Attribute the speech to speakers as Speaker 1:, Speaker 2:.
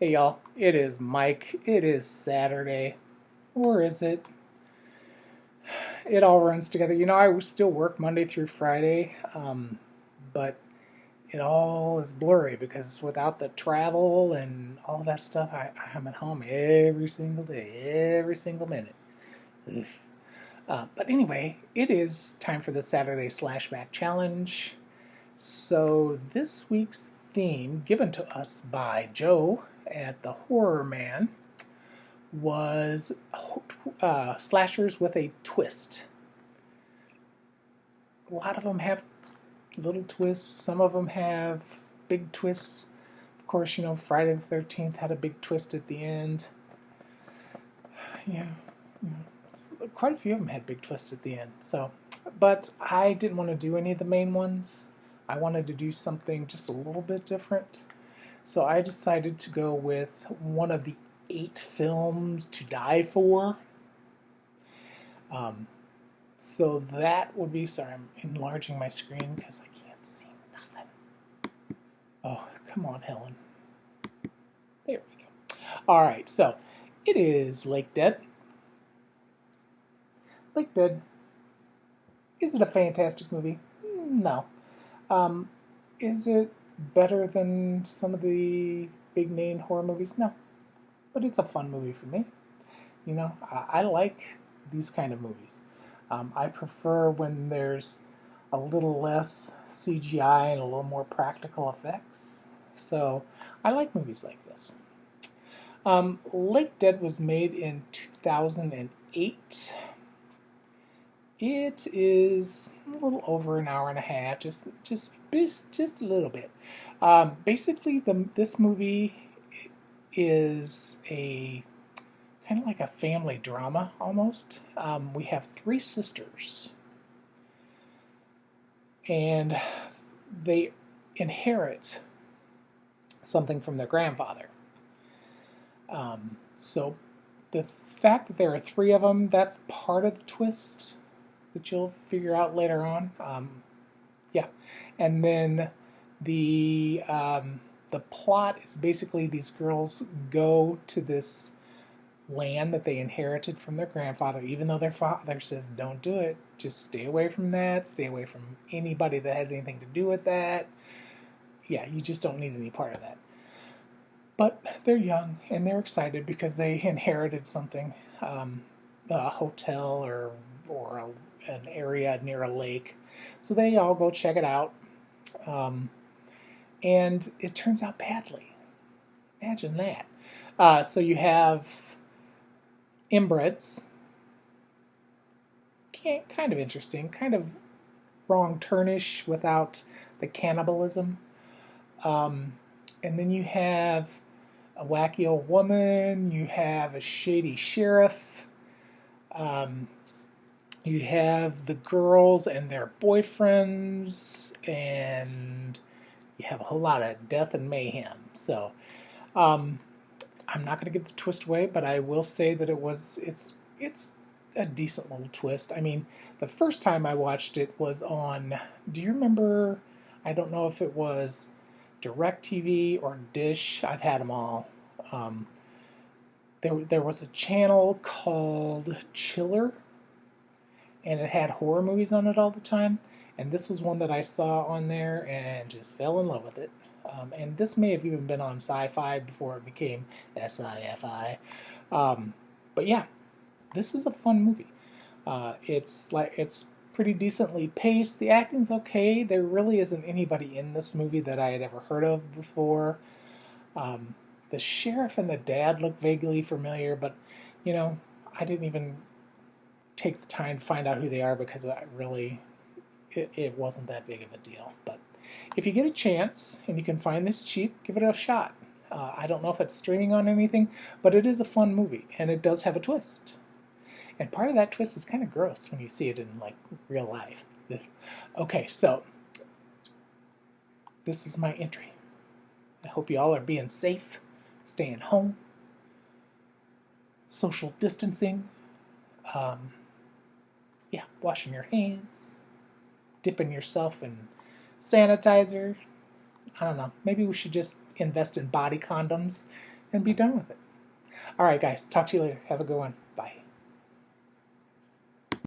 Speaker 1: Hey y'all, it is Mike. It is Saturday. Or is it? It all runs together. I still work Monday through Friday, but it all is blurry because without the travel and all that stuff, I'm at home every single day, every single minute. But anyway, it is time for the Saturday Slashback Challenge. So this week's theme, given to us by Joe at the Horror Man, was slashers with a twist. A lot of them have little twists. Some of them have big twists. Of course, Friday the 13th had a big twist at the end. Yeah, quite a few of them had big twists at the end. But I didn't want to do any of the main ones. I wanted to do something just a little bit different. So I decided to go with one of the 8 films to die for. So that would be, sorry, I'm enlarging my screen because I can't see nothing. Oh, come on, Helen. There we go. All right, so it is Lake Dead. Lake Dead. Is it a fantastic movie? No. Is it better than some of the big name horror movies? No. But it's a fun movie for me. I like these kind of movies. I prefer when there's a little less CGI and a little more practical effects. So I like movies like this. Lake Dead was made in 2008. It is a little over an hour and a half, just a little bit. Basically, this movie is a kind of like a family drama almost. We have 3 sisters, and they inherit something from their grandfather. So the fact that there are 3 of them, that's part of the twist that you'll figure out later on. Yeah, and then the plot is basically these girls go to this land that they inherited from their grandfather, even though their father says don't do it, just stay away from that, stay away from anybody that has anything to do with that. Yeah, you just don't need any part of that. But they're young and they're excited because they inherited something, a hotel or an area near a lake. So they all go check it out, and it turns out badly. Imagine that. So you have inbreds. Kind of interesting, kind of wrong turnish without the cannibalism. And then you have a wacky old woman, you have a shady sheriff, you have the girls and their boyfriends, and you have a whole lot of death and mayhem. So, I'm not going to give the twist away, but I will say that it's a decent little twist. I mean, the first time I watched it was on, do you remember, I don't know if it was DirecTV or Dish. I've had them all. There was a channel called Chiller, and it had horror movies on it all the time. And this was one that I saw on there and just fell in love with it. And this may have even been on Sci-Fi before it became Sci-Fi. But yeah, this is a fun movie. It's pretty decently paced. The acting's okay. There really isn't anybody in this movie that I had ever heard of before. The sheriff and the dad look vaguely familiar, but I didn't even take the time to find out who they are because it wasn't that big of a deal. But if you get a chance and you can find this cheap, give it a shot. I don't know if it's streaming on anything, but it is a fun movie, and it does have a twist. And part of that twist is kind of gross when you see it in real life. Okay, so this is my entry. I hope you all are being safe, staying home, social distancing, washing your hands, dipping yourself in sanitizer. I don't know. Maybe we should just invest in body condoms and be done with it. All right, guys. Talk to you later. Have a good one. Bye.